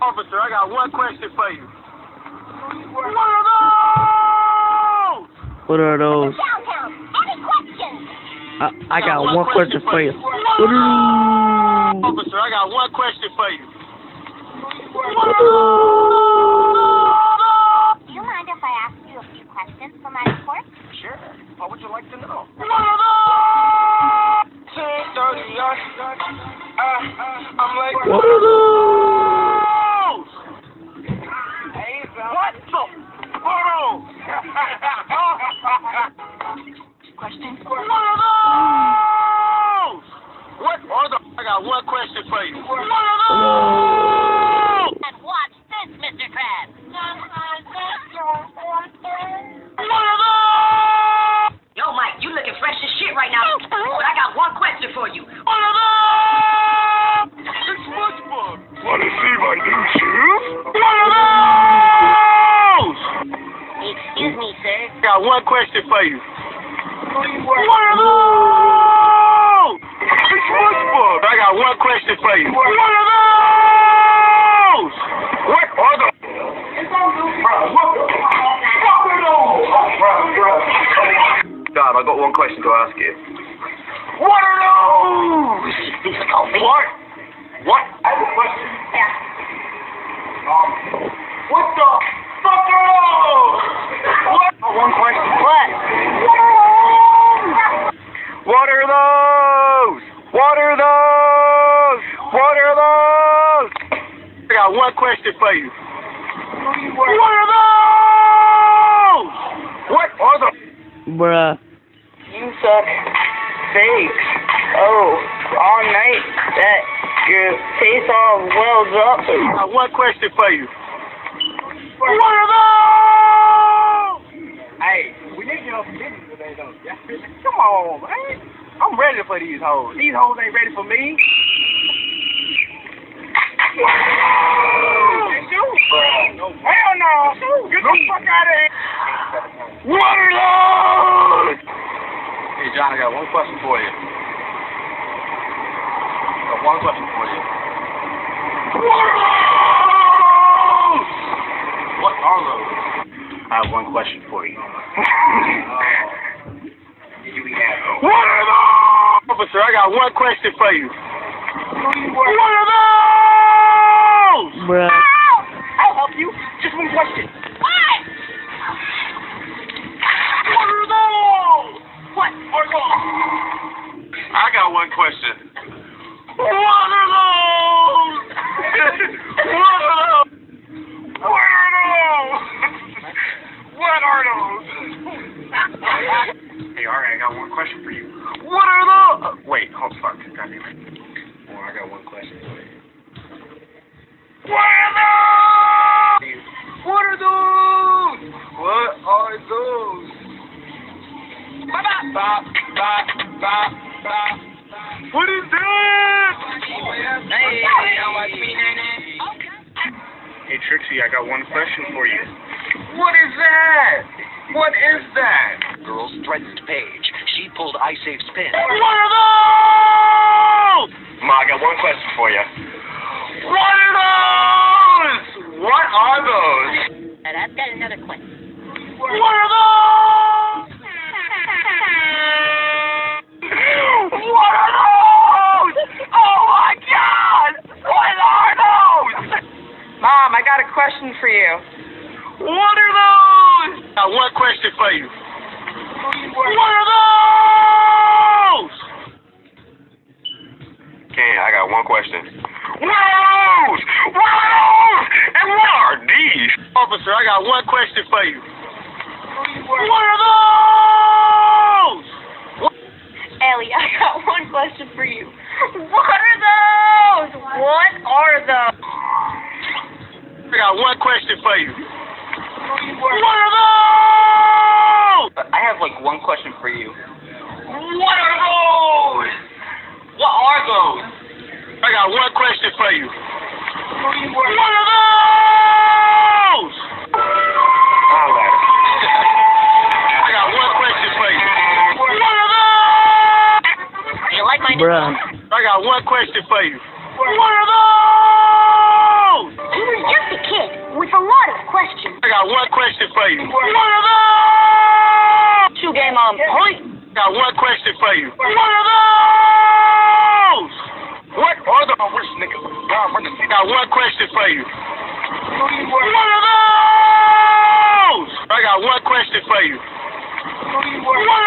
Officer, I got one question for you. What are those? What are those? Downtown. Any questions? I got one question for you. Officer, I got one question for you. Do you mind if I ask you a few questions for my report? Sure. What would you like to know? 10:30. I'm like, What are those? What the? Hold on. Questions? What are those? What are the? I got one question for you. What are those? And watch this, Mr. Krabs. What are those? Yo, Mike, you looking fresh as shit right now. But I got one question for you. What are those? It's SpongeBob. Want to see my new shoes? What are those? Excuse me, sir. I got one question for you. What are those? It's SpongeBob. I got one question for you. What are those? What are those? Dad, I got one question to ask you. What are those? What? What? I have a question. Yeah. What the fuck are those? What? One question. What? What are those? What are those? What are those? I got one question for you. What are those? What are those? Bruh. You suck fakes. Oh, all night that your face all wells up. I got one question for you. What are those? Hey, we need to get off business today, though. Come on, man. I'm ready for these hoes. These hoes ain't ready for me. No, hell no. Get the fuck out of here. What are those? Hey, John, I got one question for you. One question for you. What are those? What are those? I have one question for you. What are those? Officer, I got one question for you. What are those? Bruh. I'll help you. Just one question. What? What are those? What are those? I got one question. What are those? What are those? What are those? What are those? Hey, alright, I got one question for you. What are those? Wait, hold the fuck. God damn it. Oh, I got one question for you. What are those? What are those? What are those? Bop, bop, bop, bop. What is that? Hey, Trixie, I got one question for you. What is that? What is that? Girls threatened Paige. She pulled iSafe's pin. What are those? Ma, I got one question for you. What are those? What are those? And I've got another question. What are those? What are those? Oh my God! What are those? Mom, I got a question for you. What are those? I got one question for you. What are those? Okay, I got one question. What are those? What are those? And what are these? Officer, I got one question for you. What are those? Ellie, I got one question for you. What are those? What are those? I got one question for you. What are those? I have like one question for you. What are those? What are those? I got one question for you. What are those? I got one question for you. What are those? You like my Bruh. I got one question for you. What are those? He was just a kid with a lot of questions. I got one question for you. What are those? Shoe game on point. I got one question for you. What are those? What are those? Nigga, I got one question for you. What are those? I got one question for you. What